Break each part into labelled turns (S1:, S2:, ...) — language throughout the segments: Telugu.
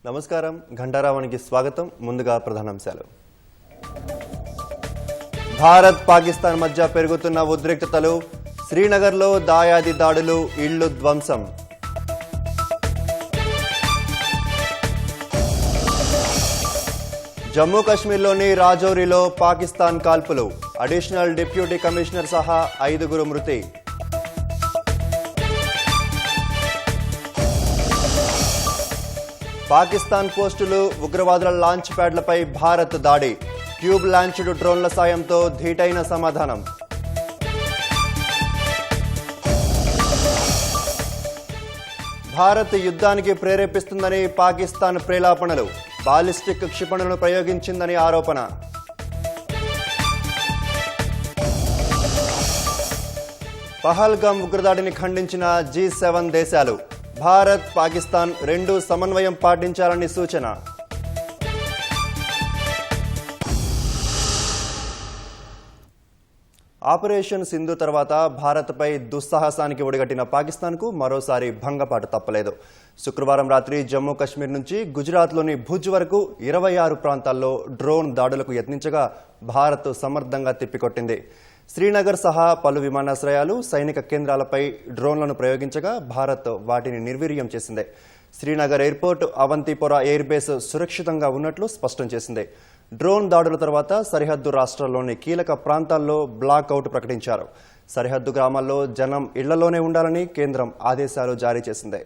S1: నమస్కారం, ఘంటారావానికి స్వాగతం. ముందుగా ప్రధానాంశాలు. భారత్ పాకిస్తాన్ మధ్య పెరుగుతున్న ఉద్రిక్తతలు, శ్రీనగర్లో దాయాది దాడులు, ఇళ్లు ధ్వంసం. జమ్మూ కశ్మీర్లోని రాజౌరిలో పాకిస్తాన్ కాల్పులు, అడిషనల్ డిప్యూటీ కమిషనర్ సహా 5 మృతి. పాకిస్తాన్ పోస్టులు, ఉగ్రవాదుల లాంచ్ ప్యాడ్లపై భారత్ దాడి, ట్యూబ్ లాంచ్డ్ డ్రోన్ల సాయంతో ధీటైన సమాధానం. భారత్ యుద్ధానికి ప్రేరేపిస్తుందని పాకిస్తాన్ ప్రేలాపనలు, బాలిస్టిక్ క్షిపణులను ప్రయోగించిందని ఆరోపణ. పహల్గామ్ ఉగ్రదాడిని ఖండించిన G7 దేశాలు, భారత్ పాకిస్తాన్ రెండూ సమన్వయం పాటించాలని సూచన. ఆపరేషన్ సింధు తర్వాత భారత్పై దుస్సాహసానికి ఒడిగట్టిన పాకిస్తాన్కు మరోసారి భంగపాటు తప్పలేదు. శుక్రవారం రాత్రి జమ్మూ కశ్మీర్ నుంచి గుజరాత్లోని భుజ్ వరకు 26 ప్రాంతాల్లో డ్రోన్ దాడులకు యత్నించగా భారత్ సమర్థంగా తిప్పికొట్టింది. శ్రీనగర్ సహా పలు విమానాశ్రయాలు, సైనిక కేంద్రాలపై డ్రోన్లను ప్రయోగించగా భారత్ వాటిని నిర్వీర్యం చేసింది. శ్రీనగర్ ఎయిర్పోర్ట్, అవంతిపోరా ఎయిర్ బేస్ సురక్షితంగా ఉన్నట్లు స్పష్టం చేసింది. డ్రోన్ దాడుల తర్వాత సరిహద్దు రాష్ట్రాల్లోని కీలక ప్రాంతాల్లో బ్లాక్అవుట్ ప్రకటించారు. సరిహద్దు గ్రామాల్లో జనం ఇళ్లలోనే ఉండాలని కేంద్రం ఆదేశాలు జారీ చేసింది.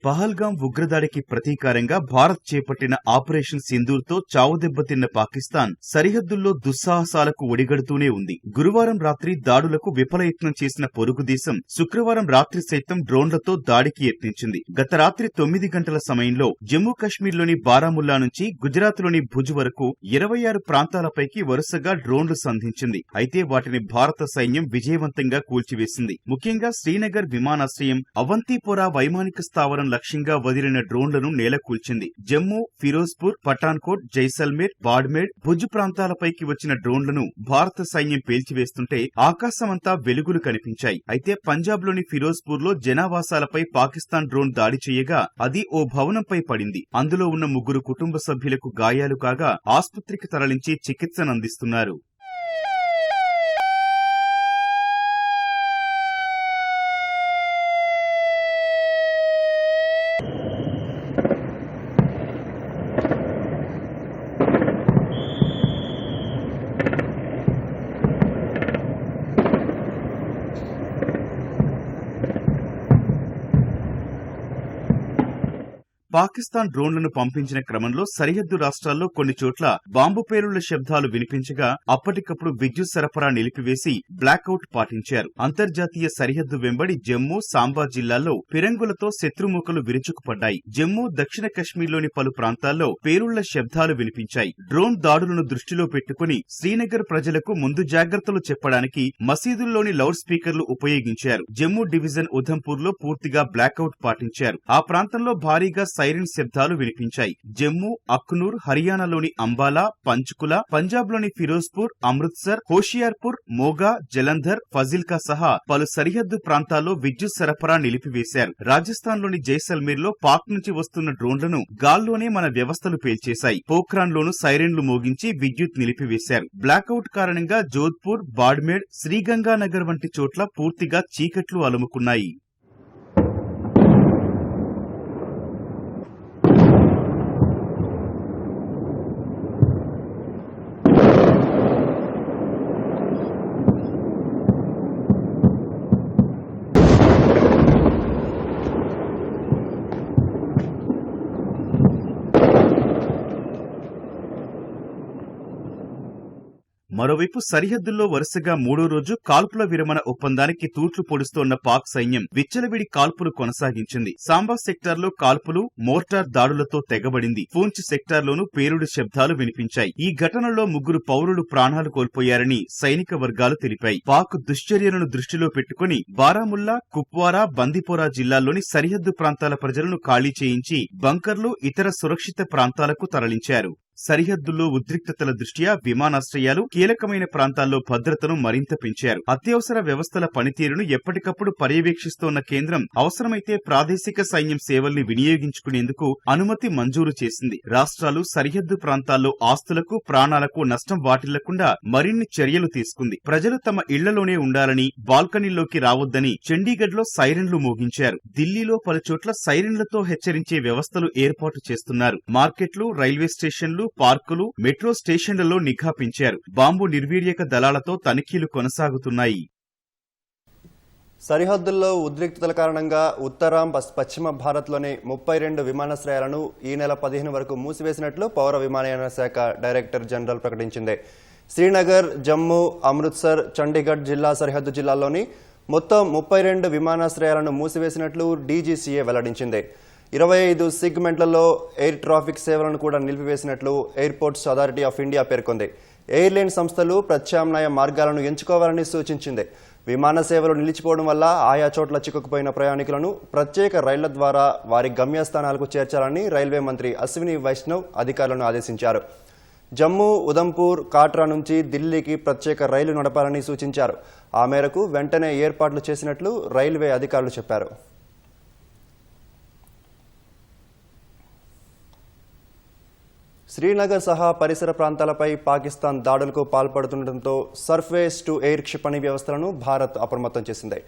S2: పహల్గామ్ ఉగ్రదాడికి ప్రతీకారంగా భారత్ చేపట్టిన ఆపరేషన్ సింధూర్తో చావుదెబ్బతిన్న పాకిస్తాన్ సరిహద్దుల్లో దుస్సాహసాలకు ఒడిగడుతూనే ఉంది. గురువారం రాత్రి దాడులకు విఫలయత్నం చేసిన పొరుగు దేశం శుక్రవారం రాత్రి సైతం డ్రోన్లతో దాడికి యత్నించింది. గత రాత్రి 9 గంటల సమయంలో జమ్మూ కశ్మీర్లోని బారాముల్లా నుంచి గుజరాత్లోని భుజ్ వరకు 26 ప్రాంతాలపైకి వరుసగా డ్రోన్లు సంధించింది. అయితే వాటిని భారత సైన్యం విజయవంతంగా కూల్చివేసింది. ముఖ్యంగా శ్రీనగర్ విమానాశ్రయం, అవంతిపోరా వైమానిక స్థావరం లక్ష్యంగా వదిలిన డ్రోన్లను నేలకూల్చింది. జమ్మూ, ఫిరోజ్పూర్, పఠాన్కోట్, జైసల్మేర్, బాడ్మేర్, భుజ్ ప్రాంతాలపైకి వచ్చిన డ్రోన్లను భారత సైన్యం పేల్చివేస్తుంటే ఆకాశమంతా వెలుగులు కనిపించాయి. అయితే పంజాబ్లోని ఫిరోజ్పూర్లో జనావాసాలపై పాకిస్తాన్ డ్రోన్ దాడి చేయగా అది ఓ భవనంపై పడింది. అందులో ఉన్న 3 కుటుంబ సభ్యులకు గాయాలు కాగా ఆస్పత్రికి తరలించి చికిత్సనందిస్తున్నారు. పాకిస్తాన్ డ్రోన్లను పంపించిన క్రమంలో సరిహద్దు రాష్ట్రాల్లో కొన్ని చోట్ల బాంబు పేలుళ్ల శబ్దాలు వినిపించగా అప్పటికప్పుడు విద్యుత్ సరఫరా నిలిపివేసి బ్లాక్అవుట్ పాటించారు. అంతర్జాతీయ సరిహద్దు వెంబడి జమ్మూ, సాంబా జిల్లాల్లో ఫిరంగులతో శత్రుమూకలు విరుచుకుపడ్డాయి. జమ్మూ, దక్షిణ కశ్మీర్లోని పలు ప్రాంతాల్లో పేలుళ్ల శబ్దాలు వినిపించాయి. డ్రోన్ దాడులను దృష్టిలో పెట్టుకుని శ్రీనగర్ ప్రజలకు ముందు జాగ్రత్తలు చెప్పడానికి మసీదుల్లోని లౌడ్ స్పీకర్లు ఉపయోగించారు. జమ్మూ డివిజన్ ఉధంపూర్లో పూర్తిగా బ్లాక్అవుట్ పాటించారు. ఆ ప్రాంతంలో భారీగా సైరన్ శబ్దాలు వినిపించాయి. జమ్మూ, అఖ్నూర్, హర్యానాలోని అంబాలా, పంచ్కుల, పంజాబ్లోని ఫిరోజ్పూర్, అమృత్సర్, హోషియార్పూర్, మోగా, జలంధర్, ఫజిల్కా సహా పలు సరిహద్దు ప్రాంతాల్లో విద్యుత్ సరఫరా నిలిపివేశారు. రాజస్థాన్లోని జైసల్మేర్లో పాక్ నుంచి వస్తున్న డ్రోన్లను గాల్లోనే మన వ్యవస్థలు పేల్చేశాయి. పోఖ్రాన్లోనూ సైరన్లు మోగించి విద్యుత్ నిలిపివేశారు. బ్లాక్అవుట్ కారణంగా జోధ్పూర్, బాడ్మేర్, శ్రీగంగానగర్ వంటి చోట్ల పూర్తిగా చీకట్లు అలుముకున్నాయి. మరోవైపు సరిహద్దుల్లో వరుసగా మూడో రోజు కాల్పుల విరమణ ఒప్పందానికి తూట్లు పొడుస్తోన్న పాక్ సైన్యం విచ్చలవిడి కాల్పులు కొనసాగించింది. సాంబా సెక్టార్లో కాల్పులు, మోర్టార్ దాడులతో తెగబడింది. పూంచ్ సెక్టార్లోనూ పేలుడు శబ్దాలు వినిపించాయి. ఈ ఘటనలో 3 పౌరులు ప్రాణాలు కోల్పోయారని సైనిక వర్గాలు తెలిపాయి. పాక్ దుశ్చర్యలను దృష్టిలో పెట్టుకుని బారాముల్లా, కుప్వారా, బందిపోరా జిల్లాల్లోని సరిహద్దు ప్రాంతాల ప్రజలను ఖాళీ చేయించి బంకర్లు, ఇతర సురక్షిత ప్రాంతాలకు తరలించారు. సరిహద్దుల్లో ఉద్రిక్తతల దృష్ట్యా విమానాశ్రయాలు, కీలకమైన ప్రాంతాల్లో భద్రతను మరింత పెంచారు. అత్యవసర వ్యవస్థల పనితీరును ఎప్పటికప్పుడు పర్యవేక్షిస్తోన్న కేంద్రం అవసరమైతే ప్రాదేశిక సైన్యం సేవల్ని వినియోగించుకునేందుకు అనుమతి మంజూరు చేసింది. రాష్ట్రాలు సరిహద్దు ప్రాంతాల్లో ఆస్తులకు, ప్రాణాలకు నష్టం వాటిల్లకుండా మరిన్ని చర్యలు తీసుకుంది. ప్రజలు తమ ఇళ్లలోనే ఉండాలని, బాల్కనీల్లోకి రావద్దని చండీగఢ్లో సైరన్లు మోగించారు. ఢిల్లీలో పలుచోట్ల సైరన్లతో హెచ్చరించే వ్యవస్థలు ఏర్పాటు చేస్తున్నారు. మార్కెట్లు, రైల్వే స్టేషన్లు, పార్కులు, మెట్రో స్టేషన్లలో నిఘా పెంచారు. బాంబు నిర్వీర్యక దళాలతో తనిఖీలు కొనసాగుతున్నాయి.
S1: సరిహద్దుల్లో ఉద్రిక్తతల కారణంగా ఉత్తర, పశ్చిమ భారత్లోని 32 విమానాశ్రయాలను ఈ నెల 15 వరకు మూసివేసినట్లు పౌర విమానయాన శాఖ డైరెక్టర్ జనరల్ ప్రకటించింది. శ్రీనగర్, జమ్మూ, అమృత్సర్, చండీగఢ్ జిల్లా సరిహద్దు జిల్లాల్లోని మొత్తం 32 విమానాశ్రయాలను మూసివేసినట్లు డీజీసీఏ వెల్లడించింది. 25 సెగ్మెంట్లలో ఎయిర్ ట్రాఫిక్ సేవలను కూడా నిలిపివేసినట్లు ఎయిర్పోర్ట్స్ అథారిటీ ఆఫ్ ఇండియా పేర్కొంది. ఎయిర్లైన్ సంస్థలు ప్రత్యామ్నాయ మార్గాలను ఎంచుకోవాలని సూచించింది. విమాన సేవలు నిలిచిపోవడం వల్ల ఆయా చోట్ల చిక్కుకుపోయిన ప్రయాణికులను ప్రత్యేక రైళ్ల ద్వారా వారి గమ్యస్థానాలకు చేర్చాలని రైల్వే మంత్రి అశ్విని వైష్ణవ్ అధికారులను ఆదేశించారు. జమ్మూ, ఉదంపూర్, కాట్రా నుంచి ఢిల్లీకి ప్రత్యేక రైలు నడపాలని సూచించారు. ఆ మేరకు వెంటనే ఏర్పాట్లు చేసినట్లు రైల్వే అధికారులు చెప్పారు. శ్రీనగర్ సహా పరిసర ప్రాంతాలపై పాకిస్తాన్ దాడులకు పాల్పడుతుండటంతో సర్ఫేస్ టు ఎయిర్ క్షిపణి వ్యవస్థలను భారత్ అప్రమత్తం చేసింది.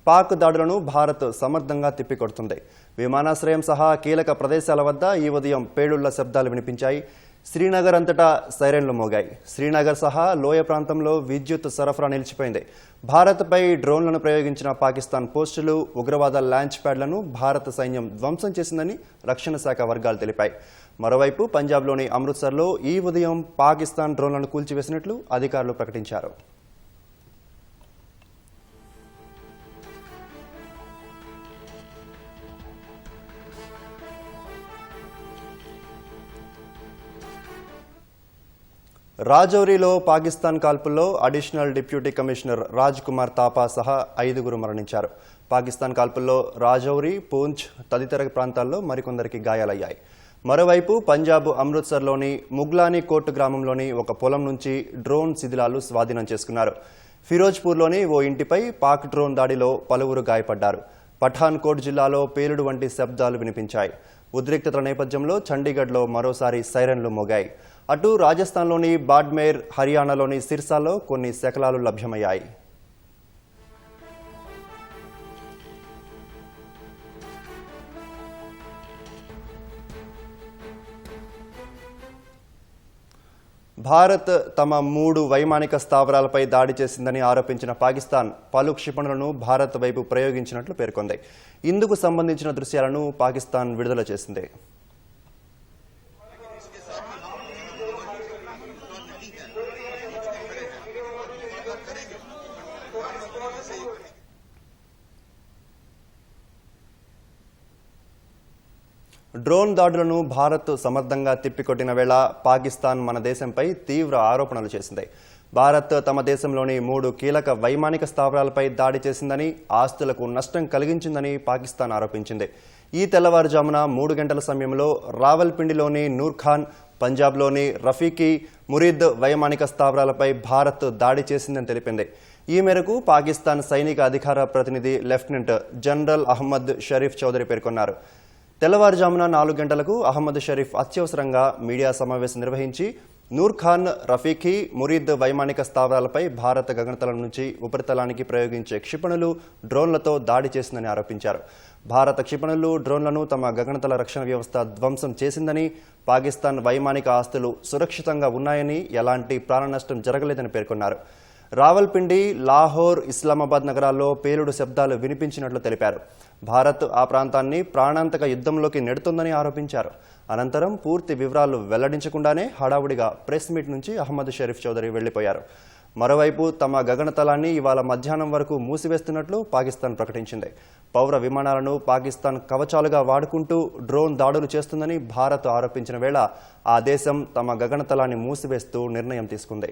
S1: పాక్ దాడులను భారత్ సమర్థంగా తిప్పికొడుతుంది. విమానాశ్రయం సహా కీలక ప్రదేశాల వద్ద ఈ ఉదయం పేలుళ్ల శబ్దాలు వినిపించాయి. శ్రీనగర్ అంతటా సైరన్లు మోగాయి. శ్రీనగర్ సహా లోయ ప్రాంతంలో విద్యుత్ సరఫరా నిలిచిపోయింది. భారత్పై డ్రోన్లను ప్రయోగించిన పాకిస్తాన్ పోస్టులు, ఉగ్రవాద లాంచ్ ప్యాడ్లను భారత సైన్యం ధ్వంసం చేసిందని రక్షణ శాఖ వర్గాలు తెలిపాయి. మరోవైపు పంజాబ్లోని అమృత్సర్లో ఈ ఉదయం పాకిస్తాన్ డ్రోన్లను కూల్చివేసినట్లు అధికారులు ప్రకటించారు. రాజౌరీలో పాకిస్తాన్ కాల్పుల్లో additional deputy commissioner Raj Kumar Thapa సహా 5 మరణించారు. పాకిస్తాన్ కాల్పుల్లో రాజౌరీ, పూంచ్ తదితర ప్రాంతాల్లో మరికొందరికి గాయాలయ్యాయి. మరోవైపు పంజాబ్ అమృత్సర్లోని ముగ్లానీ కోట్ గ్రామంలోని ఒక పొలం నుంచి డ్రోన్ శిథిలాలు స్వాధీనం చేసుకున్నారు. ఫిరోజ్పూర్లోని ఓ ఇంటిపై పాక్ డ్రోన్ దాడిలో పలువురు గాయపడ్డారు. పఠాన్కోట్ జిల్లాలో పేలుడు వంటి శబ్దాలు వినిపించాయి. ఉద్రిక్తతల నేపథ్యంలో చండీగఢ్లో మరోసారి సైరన్లు మోగాయి. అటు రాజస్థాన్లోని బాడ్మేర్, హర్యానాలోని సిర్సాలో కొన్ని శకలాలు లభ్యమయ్యాయి. భారత్ తమ 3 వైమానిక స్థావరాలపై దాడి చేసిందని ఆరోపించిన పాకిస్తాన్ పలు క్షిపణులను భారత్ వైపు ప్రయోగించినట్లు పేర్కొంది. ఇందుకు సంబంధించిన దృశ్యాలను పాకిస్తాన్ విడుదల చేసింది. డ్రోన్ దాడులను భారత్ సమర్థంగా తిప్పికొట్టిన వేళ పాకిస్తాన్ మన దేశంపై తీవ్ర ఆరోపణలు చేసింది. భారత్ తమ దేశంలోని 3 కీలక వైమానిక స్థావరాలపై దాడి చేసిందని, ఆస్తులకు నష్టం కలిగించిందని పాకిస్తాన్ ఆరోపించింది. ఈ తెల్లవారుజామున 3 గంటల సమయంలో రావల్పిండిలోని నూర్ఖాన్, పంజాబ్లోని రఫీకీ, మురీద్ వైమానిక స్థావరాలపై భారత్ దాడి చేసిందని తెలిపింది. ఈ మేరకు పాకిస్తాన్ సైనిక అధికార ప్రతినిధి లెఫ్టినెంట్ జనరల్ అహ్మద్ షరీఫ్ చౌదరి పేర్కొన్నారు. తెల్లవారుజామున 4 గంటలకు అహ్మద్ షరీఫ్ అత్యవసరంగా మీడియా సమావేశం నిర్వహించి నూర్ఖాన్, రఫీకీ, మురీద్ వైమానిక స్థావరాలపై భారత గగనతలం నుంచి ఉపరితలానికి ప్రయోగించే క్షిపణులు, డ్రోన్లతో దాడి చేసిందని ఆరోపించారు. భారత క్షిపణులు, డ్రోన్లను తమ గగనతల రక్షణ వ్యవస్థ ధ్వంసం చేసిందని, పాకిస్తాన్ వైమానిక ఆస్తులు సురక్షితంగా ఉన్నాయని, ఎలాంటి ప్రాణ నష్టం జరగలేదని పేర్కొన్నారు. రావల్పిండి, లాహోర్, ఇస్లామాబాద్ నగరాల్లో పేలుడు శబ్దాలు వినిపించినట్లు తెలిపారు. భారత్ ఆ ప్రాంతాన్ని ప్రాణాంతక యుద్ధంలోకి నెడుతోందని ఆరోపించారు. అనంతరం పూర్తి వివరాలు వెల్లడించకుండానే హడావుడిగా ప్రెస్ మీట్ నుంచి అహ్మద్ షరీఫ్ చౌదరి వెళ్లిపోయారు. మరోవైపు తమ గగనతలాన్ని ఇవాళ మధ్యాహ్నం వరకు మూసివేస్తున్నట్లు పాకిస్తాన్ ప్రకటించింది. పౌర విమానాలను పాకిస్తాన్ కవచాలుగా వాడుకుంటూ డ్రోన్ దాడులు చేస్తుందని భారత్ ఆరోపించిన వేళ ఆ దేశం తమ గగనతలాన్ని మూసివేస్తూ నిర్ణయం తీసుకుంది.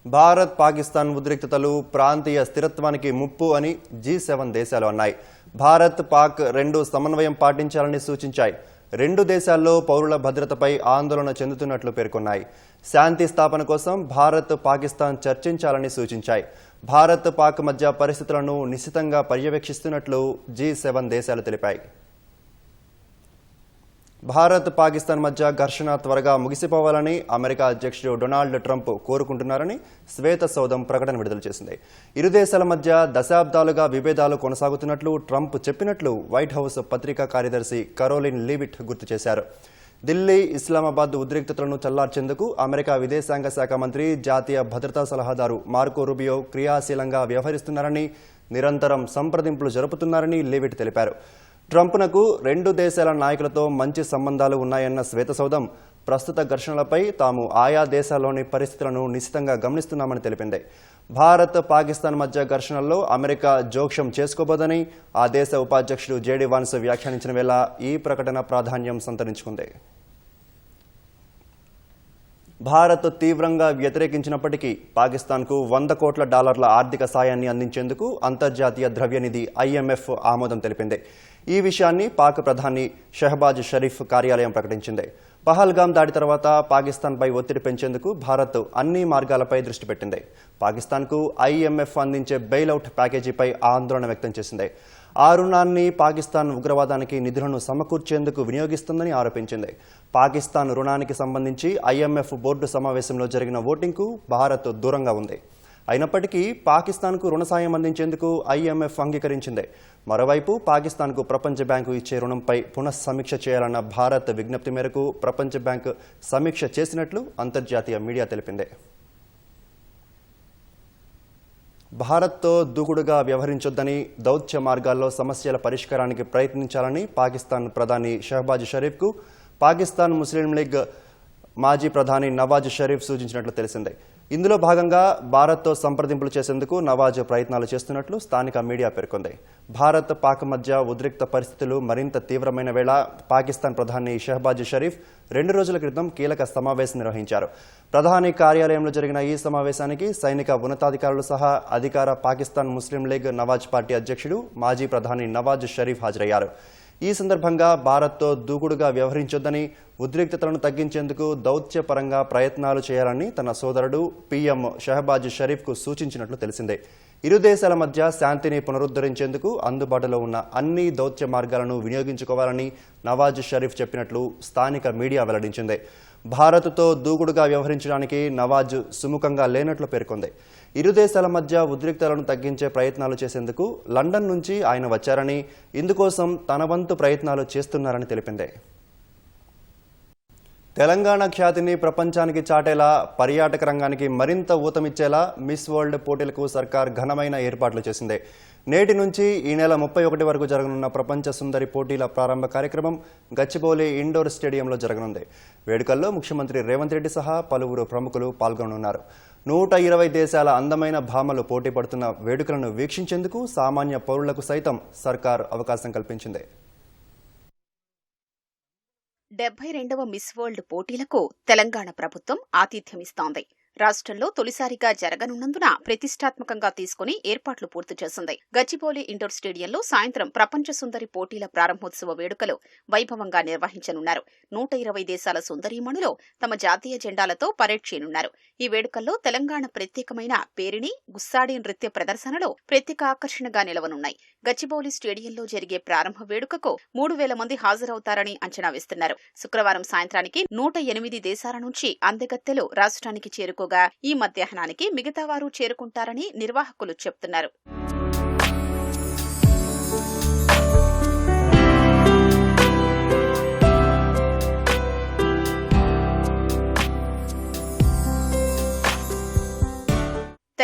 S1: భారత్, పాకిస్తాన్ ఉద్రిక్తతలు ప్రాంతీయ స్థిరత్వానికి ముప్పు అని G7 దేశాలు అన్నాయి. భారత్, పాక్ రెండు సమన్వయం పాటించాలని సూచించాయి. రెండు దేశాల్లో పౌరుల భద్రతపై ఆందోళన చెందుతున్నట్లు పేర్కొన్నాయి. శాంతి స్థాపన కోసం భారత్, పాకిస్తాన్ చర్చించాలని సూచించాయి. భారత్, పాక్ మధ్య పరిస్థితులను నిశితంగా పర్యవేక్షిస్తున్నట్లు G7 దేశాలు తెలిపాయి. భారత్, పాకిస్తాన్ మధ్య ఘర్షణ త్వరగా ముగిసిపోవాలని అమెరికా అధ్యక్షుడు డొనాల్డ్ ట్రంప్ కోరుకుంటున్నారని శ్వేత సౌధం ప్రకటన విడుదల చేసింది. ఇరు దేశాల మధ్య దశాబ్దాలుగా విభేదాలు కొనసాగుతున్నట్లు ట్రంప్ చెప్పినట్లు వైట్ హౌస్ పత్రికా కార్యదర్శి కరోలిన్ లీవిట్ గుర్తు చేశారు. ఢిల్లీ, ఇస్లామాబాద్ ఉద్రిక్తతలను చల్లార్చేందుకు అమెరికా విదేశాంగ శాఖ మంత్రి, జాతీయ భద్రతా సలహాదారు మార్కో రూబియో క్రియాశీలంగా వ్యవహరిస్తున్నారని, నిరంతరం సంప్రదింపులు జరుపుతున్నారని లీవిట్ తెలిపారు. ట్రంప్నకు రెండు దేశాల నాయకులతో మంచి సంబంధాలు ఉన్నాయన్న శ్వేతసౌధం ప్రస్తుత ఘర్షణలపై తాము ఆయా దేశాల్లోని పరిస్థితులను నిశితంగా గమనిస్తున్నామని తెలిపింది. భారత్, పాకిస్తాన్ మధ్య ఘర్షణల్లో అమెరికా జోక్యం చేసుకోబోదని ఆ దేశ ఉపాధ్యక్షుడు జేడీ వాన్స్ వ్యాఖ్యానించిన వేళ ఈ ప్రకటన ప్రాధాన్యం సంతరించుకుంది. భారత్ తీవ్రంగా వ్యతిరేకించినప్పటికీ పాకిస్తాన్కు $100 కోట్ల ఆర్థిక సాయాన్ని అందించేందుకు అంతర్జాతీయ ద్రవ్యనిధి IMF ఆమోదం తెలిపింది. ఈ విషయాన్ని పాక్ ప్రధాని షహబాజ్ షరీఫ్ కార్యాలయం ప్రకటించింది. పహల్గామ్ దాడి తర్వాత పాకిస్తాన్పై ఒత్తిడి పెంచేందుకు భారత్ అన్ని మార్గాలపై దృష్టి పెట్టింది. పాకిస్తాన్కు IMF అందించే బెయిలౌట్ ప్యాకేజీపై ఆందోళన వ్యక్తం చేసింది. ఆ రుణాన్ని పాకిస్తాన్ ఉగ్రవాదానికి నిధులను సమకూర్చేందుకు వినియోగిస్తుందని ఆరోపించింది. పాకిస్తాన్ రుణానికి సంబంధించి IMF బోర్డు సమావేశంలో జరిగిన ఓటింగ్కు భారత్ దూరంగా ఉంది. అయినప్పటికీ పాకిస్తాన్కు రుణ సాయం అందించేందుకు IMF అంగీకరించింది. మరోవైపు పాకిస్తాన్కు ప్రపంచ బ్యాంకు ఇచ్చే రుణంపై పునఃసమీక్ష చేయాలన్న భారత్ విజ్ఞప్తి మేరకు ప్రపంచ బ్యాంకు సమీక్ష చేసినట్లు అంతర్జాతీయ మీడియా తెలిపింది. భారత్తో దూకుడుగా వ్యవహరించొద్దని, దౌత్య మార్గాల్లో సమస్యల పరిష్కారానికి ప్రయత్నించాలని పాకిస్తాన్ ప్రధాని షహబాజ్ షరీఫ్కు పాకిస్తాన్ ముస్లిం లీగ్ మాజీ ప్రధాని నవాజ్ షరీఫ్ సూచించినట్లు తెలిసింది. ఇందులో భాగంగా భారత్తో సంప్రదింపులు చేసేందుకు నవాజ్ ప్రయత్నాలు చేస్తున్నట్లు స్థానిక మీడియా పేర్కొంది. భారత్, పాక్ మధ్య ఉద్రిక్త పరిస్థితులు మరింత తీవ్రమైన వేళ పాకిస్తాన్ ప్రధాని షహబాజ్ షరీఫ్ 2 రోజుల క్రితం కీలక సమావేశం నిర్వహించారు. ప్రధాని కార్యాలయంలో జరిగిన ఈ సమావేశానికి సైనిక ఉన్నతాధికారులు సహా అధికార పాకిస్తాన్ ముస్లిం లీగ్ నవాజ్ పార్టీ అధ్యక్షుడు మాజీ ప్రధాని నవాజ్ షరీఫ్ హాజరయ్యారు. ఈ సందర్భంగా భారత్తో దూకుడుగా వ్యవహరించొద్దని, ఉద్రిక్తతలను తగ్గించేందుకు దౌత్యపరంగా ప్రయత్నాలు చేయాలని తన సోదరుడు PM షహబాజ్ షరీఫ్కు సూచించినట్లు తెలిసిందే. ఇరు దేశాల మధ్య శాంతిని పునరుద్ధరించేందుకు అందుబాటులో ఉన్న అన్ని దౌత్య మార్గాలను వినియోగించుకోవాలని నవాజ్ షరీఫ్ చెప్పినట్లు స్థానిక మీడియా వెల్లడించింది. భారత్తో దూకుడుగా వ్యవహరించడానికి నవాజ్ సుముఖంగా లేనట్లు పేర్కొంది. ఇరు దేశాల మధ్య ఉద్రిక్తలను తగ్గించే ప్రయత్నాలు చేసేందుకు లండన్ నుంచి ఆయన వచ్చారని, ఇందుకోసం తన వంతు ప్రయత్నాలు చేస్తున్నారని తెలిపింది. తెలంగాణ ఖ్యాతిని ప్రపంచానికి చాటేలా, పర్యాటక రంగానికి మరింత ఊతమిచ్చేలా మిస్ వరల్డ్ పోటీలకు సర్కార్ ఘనమైన ఏర్పాట్లు చేసింది. నేటి నుంచి ఈ నెల 31 వరకు జరగనున్న ప్రపంచ సుందరి పోటీల ప్రారంభ కార్యక్రమం గచ్చిబౌలి ఇండోర్ స్టేడియంలో జరగనుంది. వేడుకల్లో ముఖ్యమంత్రి రేవంత్ రెడ్డి సహా పలువురు ప్రముఖులు పాల్గొనున్నారు. 120 దేశాల అందమైన భామలు పోటీ పడుతున్న వేడుకలను వీక్షించేందుకు సామాన్య పౌరులకు సైతం సర్కార్ అవకాశం కల్పించింది.
S3: 72వ మిస్ వరల్డ్ పోటీలకు తెలంగాణ ప్రభుత్వం ఆతిథ్యమిస్తోంది. రాష్ట్రంలో తొలిసారిగా జరగనున్నందున ప్రతిష్టాత్మకంగా తీసుకుని ఏర్పాట్లు పూర్తి చేసింది. గచ్చిబౌలి ఇండోర్ స్టేడియంలో సాయంత్రం ప్రపంచ సుందరి పోటీల ప్రారంభోత్సవ వేడుకలు వైభవంగా నిర్వహించనున్నారు. 120 దేశాల సుందరీమణులు తమ జాతీయ జెండాలతో పరేడ్ చేయనున్నారు. ఈ వేడుకల్లో తెలంగాణ ప్రత్యేకమైన పేరిణి, గుస్సాడి నృత్య ప్రదర్శనలు ప్రత్యేక ఆకర్షణగా నిలవనున్నాయి. గచ్చిబౌలి స్టేడియంలో జరిగే ప్రారంభ వేడుకకు 3000 మంది హాజరవుతారని అంచనా వేస్తున్నారు. శుక్రవారం సాయంత్రానికి 108 దేశాల నుంచి అందెగత్తెలు రాష్ట్రానికి చేరుకోగా ఈ మధ్యాహ్నానికి మిగతా వారు చేరుకుంటారని నిర్వాహకులు చెబుతున్నారు.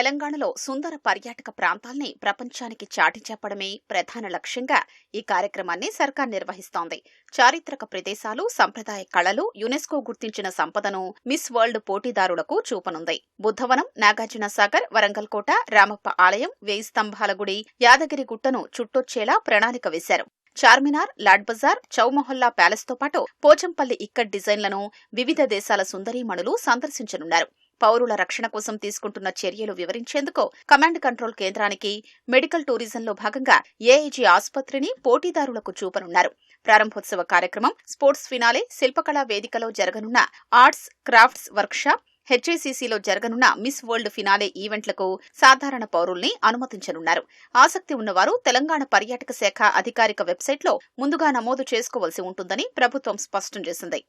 S3: తెలంగాణలో సుందర పర్యాటక ప్రాంతాల్ని ప్రపంచానికి చాటి చెప్పడమే ప్రధాన లక్ష్యంగా ఈ కార్యక్రమాన్ని సర్కార్ నిర్వహిస్తోంది. చారిత్రక ప్రదేశాలు, సంప్రదాయ కళలు, యునెస్కో గుర్తించిన సంపదను మిస్ వరల్డ్ పోటీదారులకు చూపనుంది. బుద్ధవనం, నాగార్జున సాగర్, వరంగల్ కోట, రామప్ప ఆలయం, 1000 స్తంభాల గుడి, యాదగిరి గుట్టను చుట్టొచ్చేలా ప్రణాళిక వేశారు. చార్మినార్, లాడ్ బజార్, చౌమొహల్లా ప్యాలెస్తో పాటు పోచంపల్లి ఇక్కట్ డిజైన్లను వివిధ దేశాల సుందరీమణులు సందర్శించనున్నారు. పౌరుల రక్షణ కోసం తీసుకుంటున్న చర్యలు వివరించేందుకు కమాండ్ కంట్రోల్ కేంద్రానికి, మెడికల్ టూరిజంలో భాగంగా ఏఐజీ ఆసుపత్రిని పోటీదారులకు చూపనున్నారు. ప్రారంభోత్సవ కార్యక్రమం, స్పోర్ట్స్ ఫినాలే, శిల్పకళా వేదికలో జరగనున్న ఆర్ట్స్ క్రాఫ్ట్స్ వర్క్షాప్, హెచ్ఐసిసిలో జరగనున్న మిస్ వరల్డ్ ఫినాలే ఈవెంట్లకు సాధారణ పౌరుల్ని అనుమతించనున్నారు. ఆసక్తి ఉన్నవారు తెలంగాణ పర్యాటక శాఖ అధికారిక వెబ్సైట్లో ముందుగా నమోదు చేసుకోవలసి ఉంటుందని ప్రభుత్వం స్పష్టం చేసింది.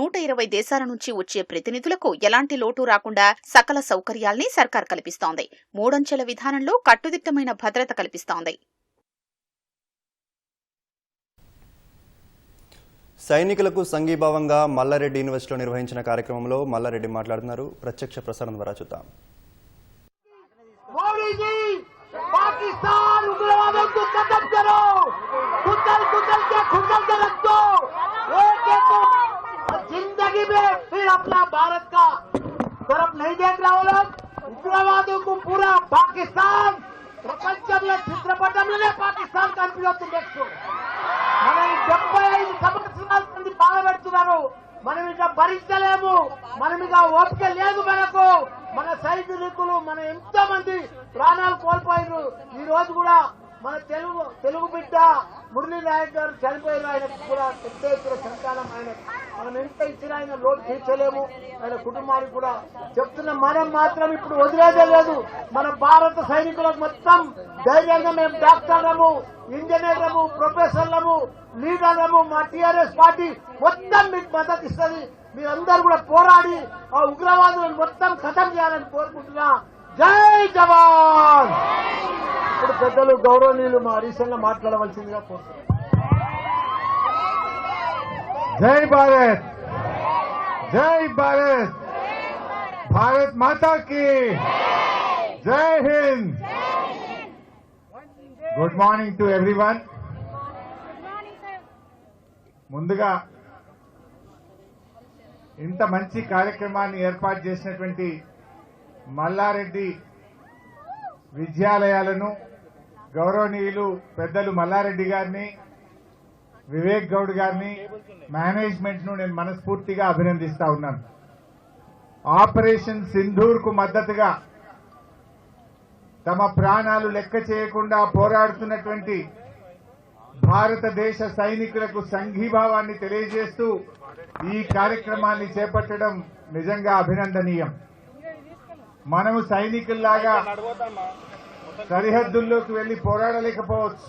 S3: 120 దేశాల నుంచి వచ్చే ప్రతినిధులకు ఎలాంటి లోటు రాకుండా సకల సౌకర్యాల్ని సర్కార్ కల్పిస్తోంది. 3 అంచెల విధానంలో కట్టుదిట్టమైన భద్రత కల్పిస్తోంది.
S1: సైనికులకు సంఘీభావంగా మల్లారెడ్డి యూనివర్సిటీలో నిర్వహించిన కార్యక్రమంలో మల్లారెడ్డి మాట్లాడుతున్నారు. ప్రత్యక్ష ప్రసారం ద్వారా చూద్దాం.
S4: पाकिस्तान उग्रवादों को खत्म करो, कुचल कुचल के खुचल के रख दो, एक एक को जिंदगी में फिर अपना भारत का तरफ नहीं देख रहा हो लोग. उग्रवादों को पूरा पाकिस्तान ప్రపంచంలో చిత్రపటంలోనే పాకిస్తాన్ కనిపిస్తుంది. నెక్స్ట్ మనం 75 సంవత్సరాల మంది బాధపెడుతున్నారు. మనం ఇక భరించలేము. మనం ఇక ఓపిక లేదు. మనకు మన సైనికులు మనం ఎంతో మంది ప్రాణాలు కోల్పోయారు. ఈ రోజు కూడా మన తెలుగు బిడ్డ మురళీ నాయక్ గారు చనిపోయారు. ఆయనకు కూడా పెద్ద ఎత్తున సంతానం. ఆయన మనం ఎంత ఇచ్చినా ఆయన లోటు తీర్చలేము. ఆయన కుటుంబానికి కూడా చెప్తున్న మనం మాత్రం ఇప్పుడు వదిలేదే లేదు. మన భారత సైనికులకు మొత్తం ధైర్యంగా మేము డాక్టర్లము, ఇంజనీర్లము, ప్రొఫెసర్లము, లీడర్లము, మా టీఆర్ఎస్ పార్టీ మొత్తం మీకు మద్దతు ఇస్తుంది. మీరందరూ కూడా పోరాడి ఆ ఉగ్రవాదులను మొత్తం ఖతం చేయాలని కోరుకుంటున్నా. జై జవాన్. ఇప్పుడు పెద్దలు గౌరవనీయులు మా హరీశన్న మాట్లాడవలసిందిగా కోరుతున్నారు.
S5: జై భారత్, జై భారత్, భారత్ మాతా కి జై Hind. Good morning to everyone. ముందుగా ఇంత మంచి కార్యక్రమాన్ని ఏర్పాటు చేసినటువంటి మల్లారెడ్డి విద్యాలయాలను, గౌరవనీయులు పెద్దలు మల్లారెడ్డి గారిని, వివేక్ గౌడ్ గారిని, మేనేజ్మెంట్ ను నేను మనస్ఫూర్తిగా అభినందిస్తా ఉన్నాను. ఆపరేషన్ సింధూర్ కు మద్దతుగా తమ ప్రాణాలు లెక్క చేయకుండా పోరాడుతున్నటువంటి భారతదేశ సైనికులకు సంఘీభావాన్ని తెలియజేస్తూ ఈ కార్యక్రమాన్ని చేపట్టడం నిజంగా అభినందనీయం. మనము సైనికుల్లాగా సరిహద్దుల్లోకి వెళ్లి పోరాడలేకపోవచ్చు,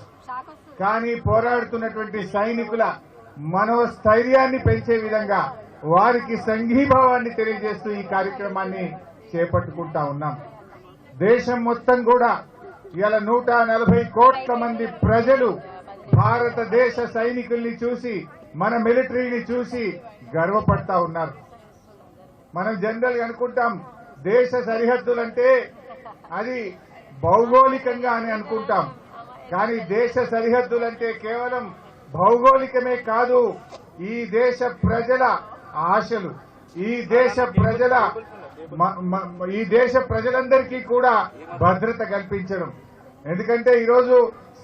S5: కానీ పోరాడుతున్నటువంటి సైనికుల మనోస్థైర్యాన్ని పెంచే విధంగా వారికి సంఘీభావాన్ని తెలియజేస్తూ ఈ కార్యక్రమాన్ని చేపట్టుకుంటా ఉన్నాం. దేశం మొత్తం కూడా ఇలా 140 కోట్ల మంది ప్రజలు భారతదేశ సైనికుల్ని చూసి, మన మిలిటరీని చూసి గర్వపడతా ఉన్నారు. మనం జనరల్ గా అనుకుంటాం దేశ సరిహద్దులంటే అది భౌగోళికంగా అని అనుకుంటాం, కానీ దేశ సరిహద్దులంటే కేవలం భౌగోళికమే కాదు, ఈ దేశ ప్రజల ఆశలు, ఈ దేశ ప్రజలందరికీ కూడా భద్రత కల్పించడం. ఎందుకంటే ఈరోజు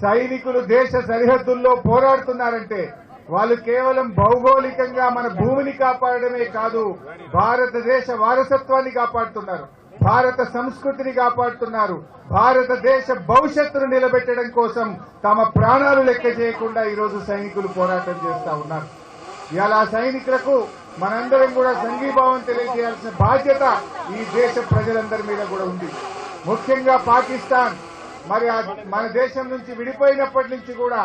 S5: సైనికులు దేశ సరిహద్దుల్లో పోరాడుతున్నారంటే వాళ్ళు కేవలం భౌగోళికంగా మన భూమిని కాపాడమే కాదు, భారతదేశ వారసత్వాన్ని కాపాడుతున్నారు, భారత సంస్కృతిని కాపాడుతున్నారు, భారతదేశ భవిష్యత్తును నిలబెట్టడం కోసం తమ ప్రాణాలు లెక్క చేయకుండా ఈరోజు సైనికులు పోరాటం చేస్తా ఉన్నారు. ఇలా సైనికులకు మనందరం కూడా సంఘీభావం తెలియజేయాల్సిన బాధ్యత ఈ దేశ ప్రజలందరి మీద కూడా ఉంది. ముఖ్యంగా పాకిస్తాన్ మరి మన దేశం నుంచి విడిపోయినప్పటి నుంచి కూడా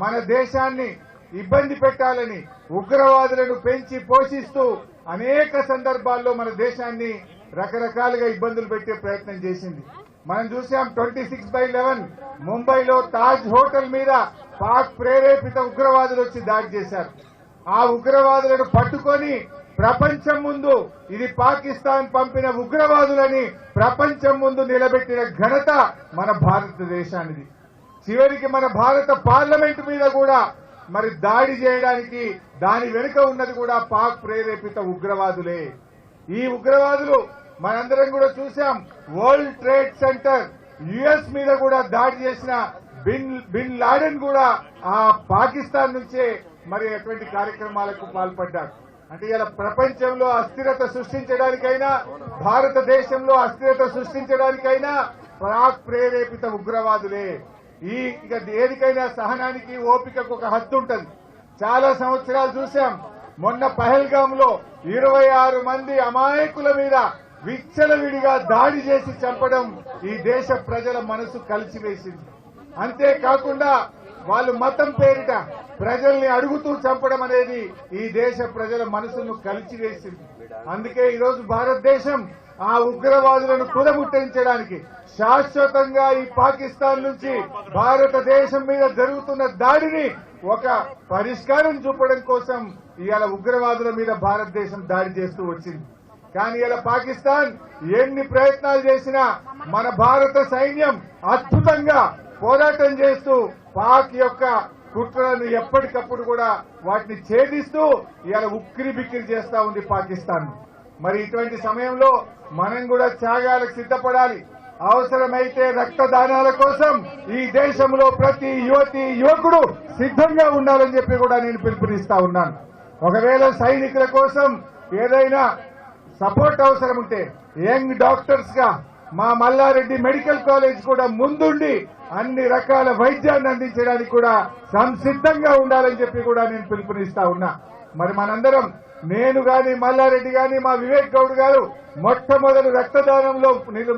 S5: మన దేశాన్ని ఇబ్బంది పెట్టాలని ఉగ్రవాదులను పెంచి పోషిస్తూ అనేక సందర్భాల్లో మన దేశాన్ని రకరకాలుగా ఇబ్బందులు పెట్టే ప్రయత్నం చేసింది. మనం చూసాం 26/11 ముంబైలో తాజ్ హోటల్ మీద పాక్ ప్రేరేపిత ఉగ్రవాదులు వచ్చి దాడి చేశారు. ఆ ఉగ్రవాదులను పట్టుకొని ప్రపంచం ముందు ఇది పాకిస్తాన్ పంపిన ఉగ్రవాదులని ప్రపంచం ముందు నిలబెట్టిన ఘనత మన భారతదేశానిది. చివరికి మన భారత పార్లమెంటు మీద కూడా మరి దాడి చేయడానికి దాని వెనుక ఉన్నది కూడా పాక్ ప్రేరేపిత ఉగ్రవాదులే. ఈ ఉగ్రవాదులు మనందరం కూడా చూశాం. వరల్డ్ ట్రేడ్ సెంటర్ యుఎస్ మీద కూడా దాడి చేసిన బిన్ లాడెన్ కూడా ఆ పాకిస్తాన్ నుంచే మరి అటువంటి కార్యక్రమాలకు పాల్పడ్డారు. అంటే ఇలా ప్రపంచంలో అస్థిరత సృష్టించడానికైనా భారతదేశంలో అస్థిరత సృష్టించడానికైనా పాక్ ప్రేరేపిత ఉగ్రవాదులే. ఇక దేనికైనా సహనానికి ఓపికకు ఒక హద్దు ఉంటుంది. చాలా సంవత్సరాలు చూశాం. మొన్న పహల్గామ్ లో 26 మంది అమాయకుల మీద విచ్చలవిడిగా దాడి చేసి చంపడం ఈ దేశ ప్రజల మనసు కలిసివేసింది. అంతేకాకుండా వాళ్ళు మతం పేరిట ప్రజల్ని అడుగుతూ చంపడం అనేది ఈ దేశ ప్రజల మనసును కలిసివేసింది. అందుకే ఈరోజు భారతదేశం ఆ ఉగ్రవాదులను కుదముట్టించడానికి శాశ్వతంగా ఈ పాకిస్తాన్ నుంచి భారతదేశం మీద జరుగుతున్న దాడిని ఒక పరిష్కారం చూపడం కోసం ఇవాళ ఉగ్రవాదుల మీద భారతదేశం దాడి చేస్తూ వచ్చింది. కానీ ఇలా పాకిస్తాన్ ఎన్ని ప్రయత్నాలు చేసినా మన భారత సైన్యం అద్భుతంగా పోరాటం చేస్తూ పాక్ యొక్క కుట్రలను ఎప్పటికప్పుడు కూడా వాటిని ఛేదిస్తూ ఇవాళ ఉక్కిరి బిక్కిరి చేస్తా ఉంది పాకిస్తాన్. మరి ఇటువంటి సమయంలో మనం కూడా త్యాగాలకు సిద్ధపడాలి. అవసరమైతే రక్తదానాల కోసం ఈ దేశంలో ప్రతి యువతి యువకుడు సిద్ధంగా ఉండాలని చెప్పి కూడా నేను పిలుపునిస్తా ఉన్నాను. ఒకవేళ సైనికుల కోసం ఏదైనా సపోర్ట్ అవసరం ఉంటే యంగ్ డాక్టర్స్ గా మా మల్లారెడ్డి మెడికల్ కాలేజ్ కూడా ముందుండి అన్ని రకాల వైద్యాన్ని అందించడానికి కూడా సంసిద్ధంగా ఉండాలని చెప్పి కూడా నేను పిలుపునిస్తా ఉన్నా. మరి మనందరం నేను గాని మల్లారెడ్డి గాని మా వివేక్ గౌడ్ గారు మొట్టమొదటి రక్తదానంలో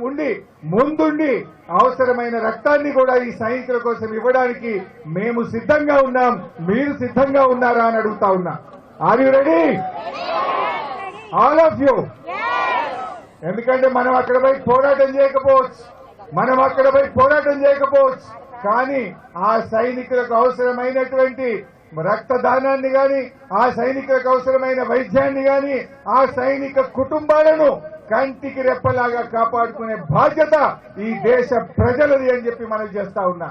S5: ఉండి ముందుండి అవసరమైన రక్తాన్ని కూడా ఈ సైనికుల కోసం ఇవ్వడానికి మేము సిద్ధంగా ఉన్నాం. మీరు సిద్ధంగా ఉన్నారా అని అడుగుతా ఉన్నా. Are you ready? All of you. ఎందుకంటే మనం అక్కడ పోయి పోరాటం చేయకపోవచ్చు, కానీ ఆ సైనికులకు అవసరమైనటువంటి రక్తదానాన్ని గాని, ఆ సైనికులకు అవసరమైన వైద్యాన్ని గాని, ఆ సైనిక కుటుంబాలను కంటికి రెప్పలాగా కాపాడుకునే బాధ్యత ఈ దేశ ప్రజలది అని చెప్పి మనం చేస్తా ఉన్నా.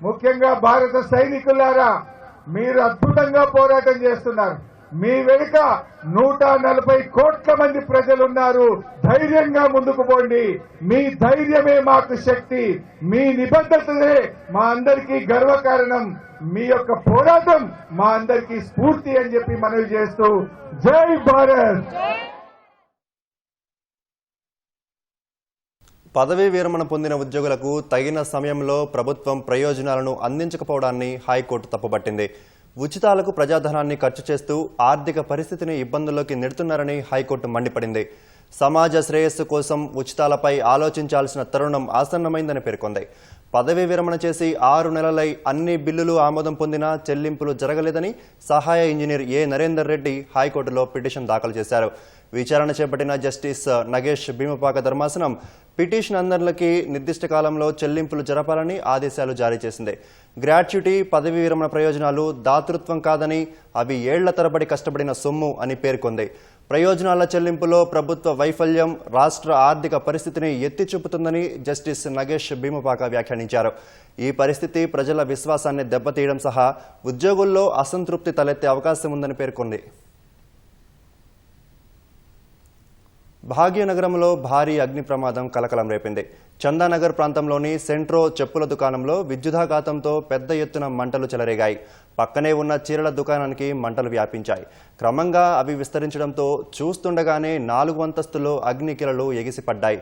S5: ముఖ్యంగా భారత సైనికులారా, మీరు అద్భుతంగా పోరాటం చేస్తున్నారు. మీ వెనుక 140 కోట్ల మంది ప్రజలున్నారు. ధైర్యంగా ముందుకు పోండి. మీ ధైర్యమే మాకు శక్తి, మీ నిబద్ధతనే మా అందరికీ గర్వకారణం, మీ యొక్క పోరాటం మా అందరికీ స్ఫూర్తి అని చెప్పి మనవి చేస్తూ జై భారత్.
S1: పదవీ విరమణ పొందిన ఉద్యోగులకు తగిన సమయంలో ప్రభుత్వం ప్రయోజనాలను అందించకపోవడాన్ని హైకోర్టు తప్పుపట్టింది. ఉచితాలకు ప్రజాధనాన్ని ఖర్చు చేస్తూ ఆర్థిక పరిస్థితిని ఇబ్బందుల్లోకి నెడుతున్నారని హైకోర్టు మండిపడింది. సమాజ శ్రేయస్సు కోసం ఉచితాలపై ఆలోచించాల్సిన తరుణం ఆసన్నమైందని పేర్కొంది. పదవీ విరమణ చేసి 6 నెలలై అన్ని బిల్లులు ఆమోదం పొందినా చెల్లింపులు జరగలేదని సహాయ ఇంజనీర్ ఏ నరేందర్ రెడ్డి హైకోర్టులో పిటిషన్ దాఖలు చేశారు. విచారణ చేపట్టిన జస్టిస్ నగేష్ భీమపాక ధర్మాసనం పిటిషన్ అందరికి నిర్దిష్ట కాలంలో చెల్లింపులు జరపాలని ఆదేశాలు జారీ చేసింది. గ్రాట్యుటీ, పదవీ విరమణ ప్రయోజనాలు దాతృత్వం కాదని అవి ఏళ్ల తరబడి కష్టపడిన సొమ్ము అని పేర్కొంది. ప్రయోజనాల చెల్లింపులో ప్రభుత్వ వైఫల్యం రాష్ట్ర ఆర్థిక పరిస్థితిని ఎత్తి చూపుతుందని జస్టిస్ నగేష్ భీమపాక వ్యాఖ్యానించారు. ఈ పరిస్థితి ప్రజల విశ్వాసాన్ని దెబ్బతీయడం సహా ఉద్యోగుల్లో అసంతృప్తి తలెత్తే అవకాశం ఉందని పేర్కొంది. భాగ్యనగరంలో భారీ అగ్ని ప్రమాదం కలకలం రేపింది. చందానగర్ ప్రాంతంలోని సెంట్రో చెప్పుల దుకాణంలో విద్యుదాఘాతంతో పెద్ద ఎత్తున మంటలు చెలరేగాయి. పక్కనే ఉన్న చీరల దుకాణానికి మంటలు వ్యాపించాయి. క్రమంగా అవి విస్తరించడంతో చూస్తుండగానే 4 అంతస్తులో అగ్నికిలలు ఎగిసిపడ్డాయి.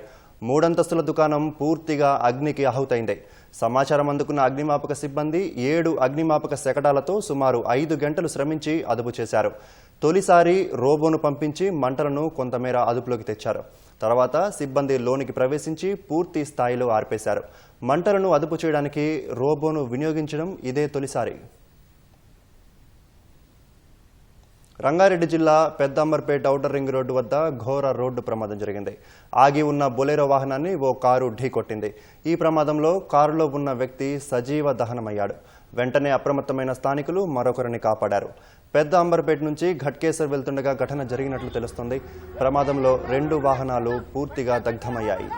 S1: 3 అంతస్తుల దుకాణం పూర్తిగా అగ్నికి ఆహుతైంది. సమాచారం అందుకున్న అగ్నిమాపక సిబ్బంది 7 అగ్నిమాపక శకటాలతో సుమారు 5 గంటలు శ్రమించి అదుపు చేశారు. తొలిసారి రోబోను పంపించి మంటలను కొంతమేర అదుపులోకి తెచ్చారు. తర్వాత సిబ్బంది లోనికి ప్రవేశించి పూర్తి స్థాయిలో ఆర్పేశారు. మంటలను అదుపు చేయడానికి రోబోను వినియోగించడం ఇదే తొలిసారి. రంగారెడ్డి జిల్లా పెద్దంబర్పేట ఔటర్ రింగ్ రోడ్డు వద్ద ఘోర రోడ్డు ప్రమాదం జరిగింది. ఆగి ఉన్న బొలెరో వాహనాన్ని ఓ కారు ఢీకొట్టింది. ఈ ప్రమాదంలో కారులో ఉన్న వ్యక్తి సజీవ దహనమయ్యాడు. వెంటనే అప్రమత్తమైన స్థానికులు మరొకరిని కాపాడారు. పెద్ద అంబర్పేట నుంచి ఘట్కేసర్ వెళ్తుండగా ఘటన జరిగినట్లు తెలుస్తోంది. ప్రమాదంలో 2 వాహనాలు పూర్తిగా దగ్ధమయ్యాయి.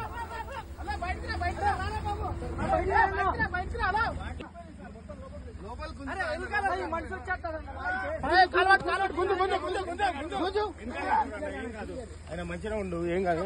S6: ఆయన మంచిగా ఉండు, ఏం కాదు.